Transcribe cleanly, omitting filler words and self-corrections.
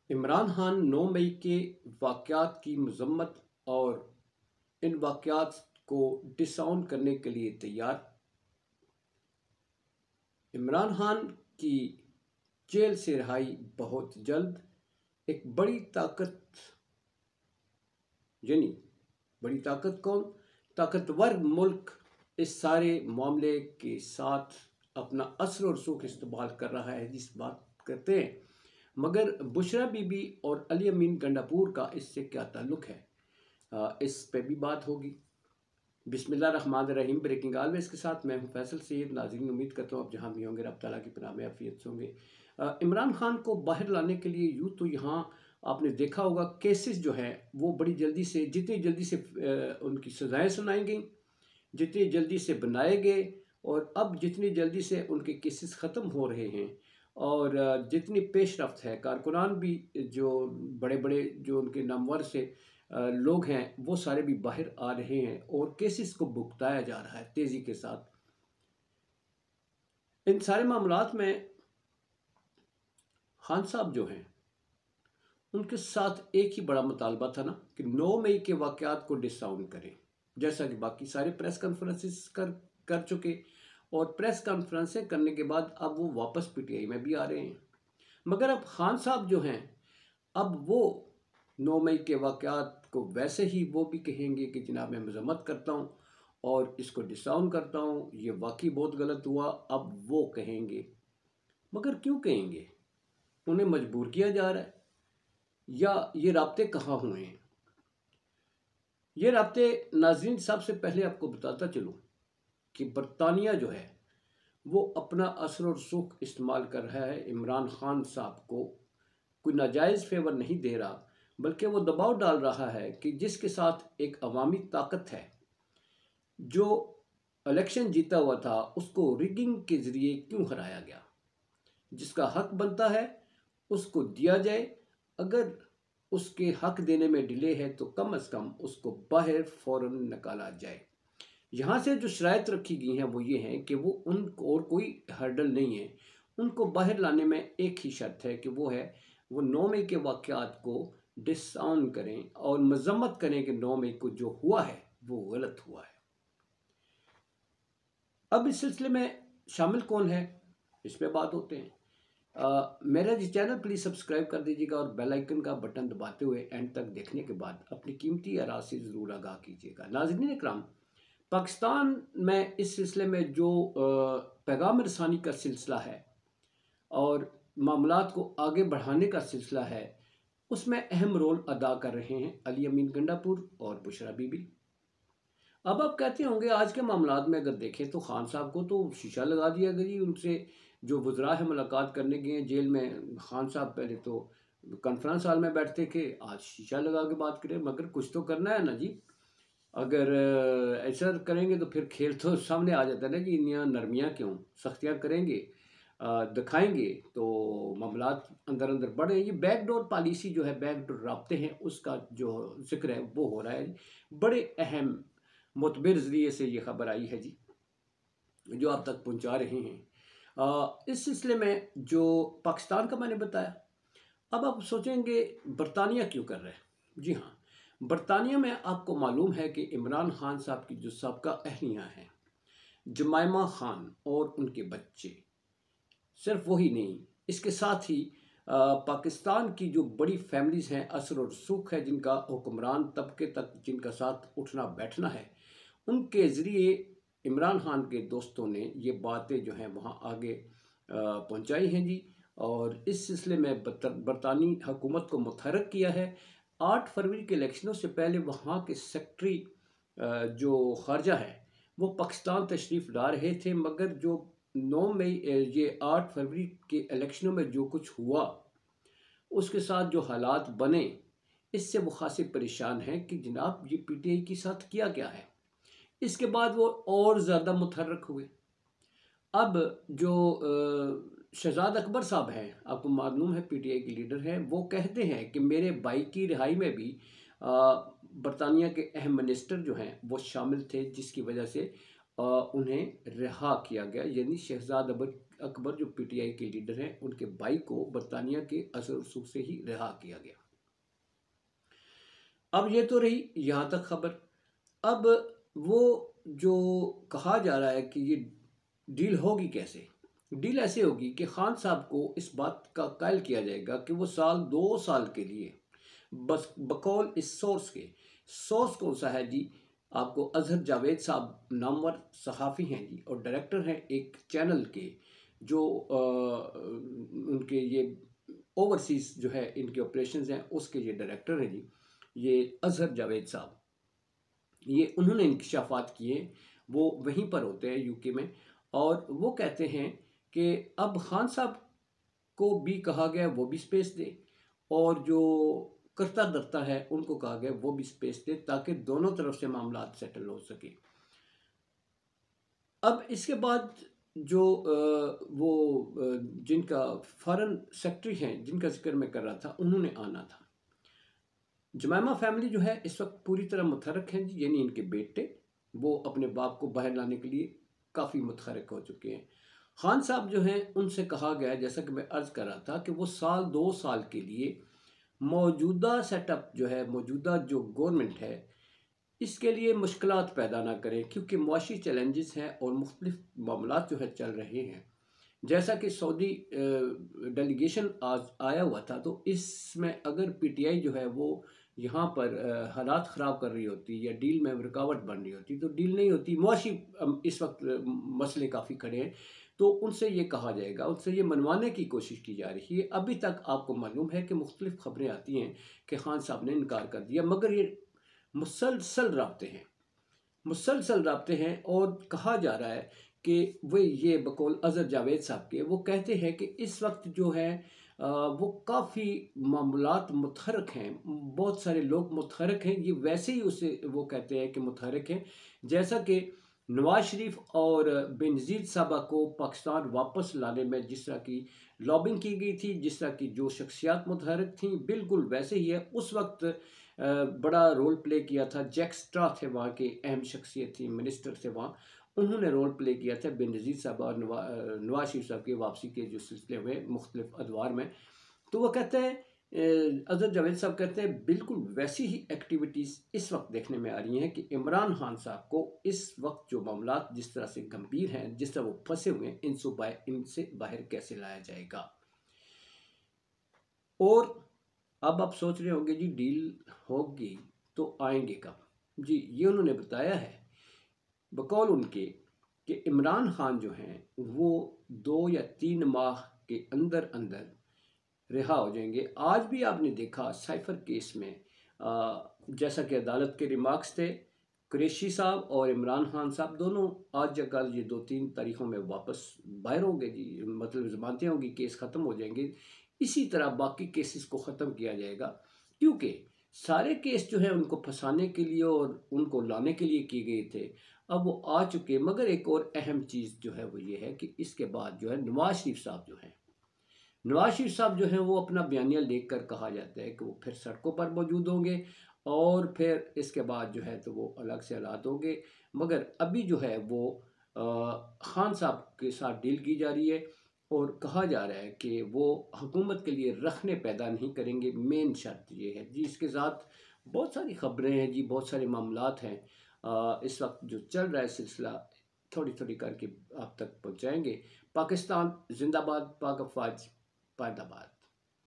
عمران خان 9 مئی کے واقعات کی مذمت اور ان واقعات کو ڈس آن کرنے کے لیے تیار۔ عمران خان کی جیل سے رہائی بہت جلد ایک بڑی طاقت، یعنی بڑی طاقت کون؟ طاقتور ملک اس سارے معاملے کے ساتھ اپنا اثر و رسوخ استعمال کر رہا ہے جس بات کرتے ہیں، مگر بشرا بی بی اور علی امین گنڈاپور کا اس سے کیا تعلق ہے؟ اس پہ بھی بات ہوگی۔ بسم اللہ الرحمن الرحیم۔ بریکنگ آلویز کے ساتھ میں ہوں فیصل سید۔ ناظرین، امید کرتا ہوں آپ جہاں بھی ہوں گے رب تعالیٰ کی پناہ میں عافیت سے ہوں گے۔ عمران خان کو باہر لانے کے لیے یوں تو یہاں آپ نے دیکھا ہوگا کیسز جو ہیں وہ بڑی جلدی سے، جتنی جلدی سے ان کی سزائیں سنائی گئیں، جتنی جلدی سے بنائے گئے، اور اب جتنی جلدی سے ان کے کیسز ختم ہو رہے ہیں، اور جتنی پیش رفت ہے، کارکنان بھی جو بڑے بڑے جو ان کے نامور سے لوگ ہیں وہ سارے بھی باہر آ رہے ہیں اور کیسز کو بھگتایا جا رہا ہے تیزی کے ساتھ۔ ان سارے معاملات میں خان صاحب جو ہیں ان کے ساتھ ایک ہی بڑا مطالبہ تھا نا کہ 9 مئی کے واقعات کو ڈس آن کریں، جیسا کہ باقی سارے پریس کانفرنسز کر چکے، اور پریس کانفرنسیں کرنے کے بعد اب وہ واپس پی ٹی آئی میں بھی آ رہے ہیں۔ مگر اب خان صاحب جو ہیں اب وہ 9 مئی کے واقعات کو ویسے ہی وہ بھی کہیں گے کہ جناب میں مذمت کرتا ہوں اور اس کو ڈس آن کرتا ہوں، یہ واقعی بہت غلط ہوا، اب وہ کہیں گے۔ مگر کیوں کہیں گے؟ انہیں مجبور کیا جا رہا ہے یا یہ رابطے کہاں ہوئے ہیں؟ یہ رابطے ناظرین سب سے پہلے آپ کو بتاتا چلوں کہ برطانیہ جو ہے وہ اپنا اثر و رسوخ استعمال کر رہا ہے، عمران خان صاحب کو کوئی ناجائز فیور نہیں دے رہا، بلکہ وہ دباؤ ڈال رہا ہے کہ جس کے ساتھ ایک عوامی طاقت ہے، جو الیکشن جیتا ہوا تھا اس کو ریگنگ کے ذریعے کیوں ہرایا گیا؟ جس کا حق بنتا ہے اس کو دیا جائے، اگر اس کے حق دینے میں ڈیلے ہے تو کم از کم اس کو باہر فوراً نکالا جائے۔ یہاں سے جو شرائط رکھی گئی ہیں وہ یہ ہیں کہ وہ ان کو اور کوئی ہرڈل نہیں ہے، ان کو باہر لانے میں ایک ہی شرط ہے کہ وہ ہے وہ 9 مئی کے واقعات کو ڈس آن کریں اور مذمت کریں کہ 9 مئی کو جو ہوا ہے وہ غلط ہوا ہے۔ اب اس سلسلے میں شامل کون ہے اس پہ بات ہوتے ہیں۔ میرا جی چینل پلیز سبسکرائب کر دیجیے گا اور بیل آئیکن کا بٹن دباتے ہوئے اینڈ تک دیکھنے کے بعد اپنی قیمتی آراء سے ضرور آگاہ کیجیے گا۔ ناظرین اکرام، پاکستان میں اس سلسلے میں جو پیغام رسانی کا سلسلہ ہے اور معاملات کو آگے بڑھانے کا سلسلہ ہے، اس میں اہم رول ادا کر رہے ہیں علی امین گنڈاپور اور بشرا بی بی۔ اب آپ کہتے ہوں گے آج کے معاملات میں اگر دیکھیں تو خان صاحب کو تو شیشہ لگا دیا گیا، ان سے جو وزراء ہیں ملاقات کرنے گئے ہیں جیل میں، خان صاحب پہلے تو کانفرنس ہال میں بیٹھتے کہ آج شیشہ لگا کے بات کریں، مگر کچھ تو کرنا ہے نا جی۔ اگر ایسا کریں گے تو پھر کھیل تو سامنے آ جاتا ہے نا کہ انہیں نرمیاں کیوں، سختیاں کریں گے، دکھائیں گے تو معاملات اندر اندر بڑھیں۔ یہ بیک ڈور پالیسی جو ہے، بیک ڈور رابطے ہیں، اس کا جو ذکر ہے وہ ہو رہا ہے۔ بڑے اہم معتبر ذریعے سے یہ خبر آئی ہے جی، جو آپ تک پہنچا رہے ہیں۔ اس سلسلے میں جو پاکستان کا میں نے بتایا، اب آپ سوچیں گے برطانیہ کیوں کر رہے ہیں؟ جی ہاں، برطانیہ میں آپ کو معلوم ہے کہ عمران خان صاحب کی جو سابقہ اہلیہ ہیں، جمائمہ خان اور ان کے بچے، صرف وہی نہیں، اس کے ساتھ ہی پاکستان کی جو بڑی فیملیز ہیں، اثر و رسوخ ہے، جن کا حکمران طبقے تک جن کا ساتھ اٹھنا بیٹھنا ہے، ان کے ذریعے عمران خان کے دوستوں نے یہ باتیں جو ہیں وہاں آگے پہنچائی ہیں جی، اور اس سلسلے میں برطانوی حکومت کو متحرک کیا ہے۔ 8 فروری کے الیکشنوں سے پہلے وہاں کے سیکٹری جو خارجہ ہے وہ پاکستان تشریف لا رہے تھے، مگر جو 9 مئی یہ 8 فروری کے الیکشنوں میں جو کچھ ہوا اس کے ساتھ جو حالات بنے، اس سے وہ خاصے پریشان ہیں کہ جناب یہ پی ٹی آئی کے ساتھ کیا گیا ہے۔ اس کے بعد وہ اور زیادہ متحرک ہوئے۔ اب جو شہزاد اکبر صاحب ہیں، آپ کو معلوم ہے پی ٹی آئی کے لیڈر ہیں، وہ کہتے ہیں کہ میرے بھائی کی رہائی میں بھی برطانیہ کے اہم منسٹر جو ہیں وہ شامل تھے، جس کی وجہ سے انہیں رہا کیا گیا، یعنی شہزاد اکبر جو پی ٹی آئی کے لیڈر ہیں، ان کے بھائی کو برطانیہ کے اثر رسوخ سے ہی رہا کیا گیا۔ اب یہ تو رہی یہاں تک خبر۔ اب وہ جو کہا جا رہا ہے کہ یہ ڈیل ہوگی کیسے؟ ڈیل ایسے ہوگی کہ خان صاحب کو اس بات کا قائل کیا جائے گا کہ وہ 2 سال کے لیے بس بقول اس سورس کے، سورس کون سا ہے جی؟ آپ کو اظہر جاوید صاحب نامور صحافی ہیں جی، اور ڈائریکٹر ہیں ایک چینل کے، جو ان کے یہ اوورسیز جو ہے ان کے آپریشنز ہیں، اس کے یہ ڈائریکٹر ہیں جی، یہ اظہر جاوید صاحب۔ یہ انہوں نے انکشافات کیے، وہ وہیں پر ہوتے ہیں یو کے میں، اور وہ کہتے ہیں کہ اب خان صاحب کو بھی کہا گیا وہ بھی سپیس دے، اور جو کرتا درتا ہے ان کو کہا گیا وہ بھی سپیس دے، تاکہ دونوں طرف سے معاملات سیٹل ہو سکے۔ اب اس کے بعد جو وہ جن کا فارن سیکٹری ہیں، جن کا ذکر میں کر رہا تھا، انہوں نے آنا تھا۔ جمائمہ فیملی جو ہے اس وقت پوری طرح متحرک ہیں جی، یعنی ان کے بیٹے وہ اپنے باپ کو باہر لانے کے لیے کافی متحرک ہو چکے ہیں۔ خان صاحب جو ہیں ان سے کہا گیا، جیسا کہ میں عرض کر رہا تھا، کہ وہ 2 سال کے لیے موجودہ سیٹ اپ جو ہے، موجودہ جو گورنمنٹ ہے، اس کے لیے مشکلات پیدا نہ کریں، کیونکہ معاشی چیلنجز ہیں اور مختلف معاملات جو ہے چل رہے ہیں۔ جیسا کہ سعودی ڈیلیگیشن آج آیا ہوا تھا، تو اس میں اگر پی ٹی آئی جو ہے وہ یہاں پر حالات خراب کر رہی ہوتی یا ڈیل میں رکاوٹ بن رہی ہوتی تو ڈیل نہیں ہوتی۔ معاشی اس وقت مسئلے کافی کھڑے ہیں، تو ان سے یہ کہا جائے گا، ان سے یہ منوانے کی کوشش کی جا رہی ہے۔ ابھی تک آپ کو معلوم ہے کہ مختلف خبریں آتی ہیں کہ خان صاحب نے انکار کر دیا، مگر یہ مسلسل رابطے ہیں، اور کہا جا رہا ہے کہ وہ یہ بقول اظہر جاوید صاحب کے، وہ کہتے ہیں کہ اس وقت جو ہے وہ کافی معاملات متحرک ہیں، بہت سارے لوگ متحرک ہیں۔ یہ ویسے ہی اسے وہ کہتے ہیں کہ متحرک ہیں، جیسا کہ نواز شریف اور بینظیر صاحبہ کو پاکستان واپس لانے میں جس طرح کی لابنگ کی گئی تھی، جس طرح کی جو شخصیات متحرک تھیں، بالکل ویسے ہی ہے۔ اس وقت بڑا رول پلے کیا تھا، جیک سٹرا تھے وہاں کے اہم شخصیت تھی، منسٹر تھے وہاں، انہوں نے رول پلے کیا تھا بینظیر صاحب اور نواز شریف صاحب کی واپسی کے جو سلسلے ہوئے مختلف ادوار میں۔ تو وہ کہتے ہیں، اظہر جاوید صاحب کہتے ہیں، بالکل ویسی ہی ایکٹیویٹیز اس وقت دیکھنے میں آ رہی ہیں کہ عمران خان صاحب کو اس وقت جو معاملات جس طرح سے گمبھیر ہیں، جس طرح وہ پھنسے ہوئے ہیں، ان سے باہر کیسے لایا جائے گا۔ اور اب آپ سوچ رہے ہوں گے جی ڈیل ہوگی تو آئیں گے کب؟ جی یہ انہوں نے بتایا ہے بقول ان کے کہ عمران خان جو ہیں وہ 2 یا 3 ماہ کے اندر رہا ہو جائیں گے۔ آج بھی آپ نے دیکھا سائفر کیس میں جیسا کہ عدالت کے ریمارکس تھے، قریشی صاحب اور عمران خان صاحب دونوں آج یا کل یہ 2-3 تاریخوں میں واپس باہر ہوں گے جی، مطلب ضمانتیں ہوں گی، کیس ختم ہو جائیں گے۔ اسی طرح باقی کیسز کو ختم کیا جائے گا، کیونکہ سارے کیس جو ہیں ان کو پھنسانے کے لیے اور ان کو لانے کے لیے کیے گئے تھے، اب وہ آ چکے۔ مگر ایک اور اہم چیز جو ہے وہ یہ ہے کہ اس کے بعد جو ہے نواز شریف صاحب جو ہیں وہ اپنا بیانیہ لے کر کہا جاتا ہے کہ وہ پھر سڑکوں پر موجود ہوں گے، اور پھر اس کے بعد جو ہے تو وہ الگ سے حالات ہوں گے۔ مگر ابھی جو ہے وہ خان صاحب کے ساتھ ڈیل کی جا رہی ہے، اور کہا جا رہا ہے کہ وہ حکومت کے لیے رکھنے پیدا نہیں کریں گے۔ مین شرط یہ ہے جی، اس کے ساتھ بہت ساری خبریں ہیں جی، بہت سارے معاملات ہیں۔ اس وقت جو چل رہا ہے سلسلہ تھوڑی تھوڑی کر کے آپ تک پہنچائیں گے۔ پاکستان زندہ باد، پاک افواج پائندہ باد۔